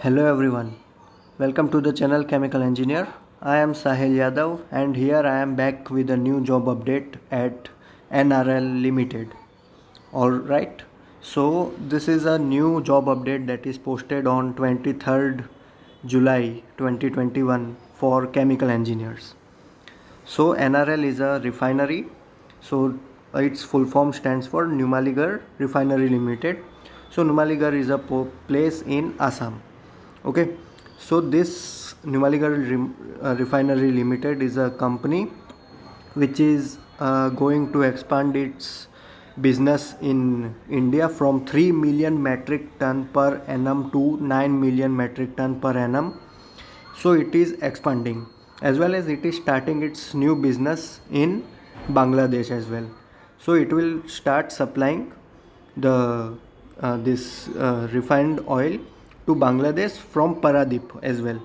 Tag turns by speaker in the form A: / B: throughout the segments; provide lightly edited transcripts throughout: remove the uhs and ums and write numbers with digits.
A: Hello everyone, welcome to the channel Chemical Engineer. I am Sahil Yadav and here I am back with a new job update at NRL Limited. Alright, so this is a new job update that is posted on 23rd July 2021 for chemical engineers. So NRL is a refinery, so its full form stands for Numaligarh Refinery Limited. So Numaligarh is a place in Assam. Okay, so this Numaligarh Refinery Limited is a company which is going to expand its business in India from 3 million metric ton per annum to 9 million metric ton per annum. So it is expanding, as well as it is starting its new business in Bangladesh as well. So it will start supplying the this refined oil to Bangladesh from Paradip as well.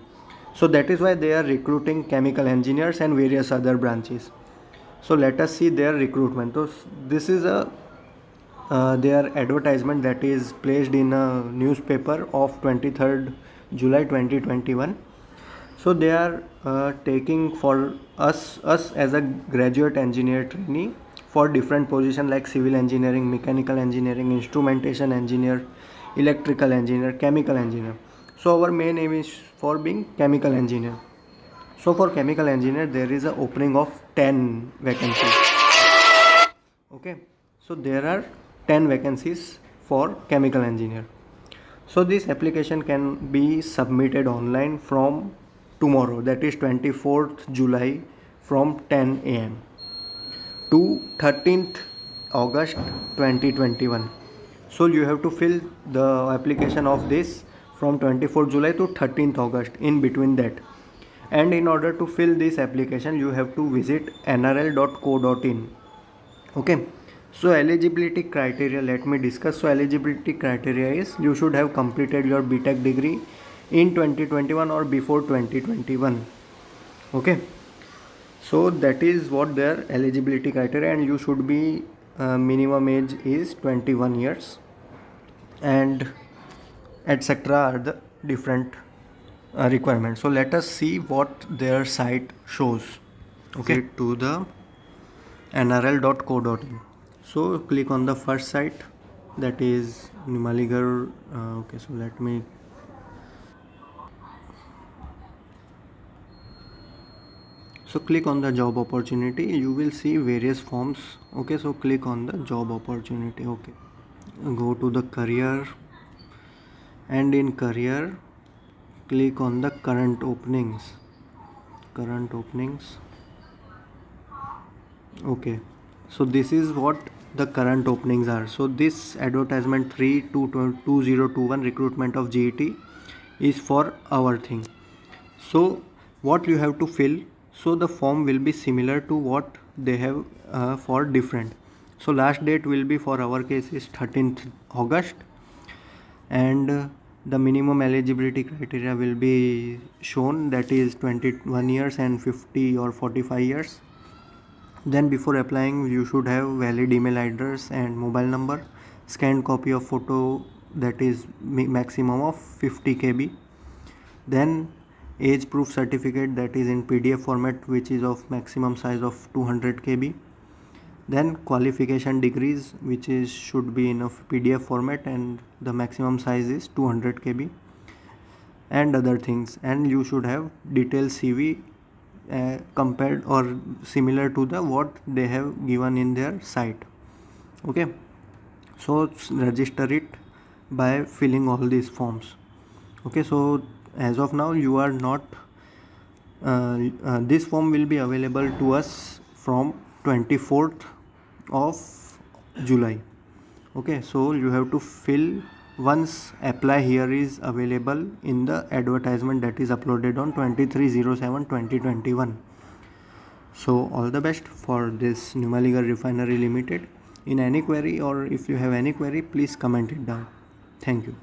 A: So that is why they are recruiting chemical engineers and various other branches. So let us see their recruitment. So this is their advertisement that is placed in a newspaper of 23rd July 2021. So they are taking for us as a graduate engineer trainee for different positions like civil engineering, mechanical engineering, instrumentation engineer, electrical engineer, chemical engineer. So our main aim is for being chemical engineer. So for chemical engineer there is a opening of 10 vacancies. Okay, so there are 10 vacancies for chemical engineer. So this application can be submitted online from tomorrow, that is 24th July from 10 am to 13th August 2021. So you have to fill the application of this from 24th July to 13th August, in between that. And in order to fill this application you have to visit nrl.co.in. okay, so eligibility criteria, let me discuss. So eligibility criteria is you should have completed your BTech degree in 2021 or before 2021. okay, so that is what their eligibility criteria, and you should be minimum age is 21 years and etc. are the different requirements. So let us see what their site shows. Okay, to the nrl.co.in. so click on the first site, that is Numaligarh. Okay, so let me click on the job opportunity. You will see various forms. Okay, so click on the job opportunity. Okay, go to the career, and in career click on the current openings. Okay, so this is what the current openings are. So this advertisement 3/2021 recruitment of GET is for our thing. So what you have to fill, so the form will be similar to what they have for different. So last date will be for our case is 13th August, and the minimum eligibility criteria will be shown, that is 21 years and 50 or 45 years. Then before applying you should have valid email address and mobile number, scanned copy of photo, that is maximum of 50 KB, then age proof certificate, that is in PDF format, which is of maximum size of 200 KB, then qualification degrees, which is should be in a PDF format and the maximum size is 200 KB, and other things. And you should have detailed CV compared or similar to the what they have given in their site. Okay, so register it by filling all these forms. Okay, so as of now you are not this form will be available to us from 24th of July. Okay, so you have to fill once apply here is available in the advertisement that is uploaded on 23/07/2021. So all the best for this Numaligarh Refinery Limited. In any query, or if you have any query, please comment it down. Thank you.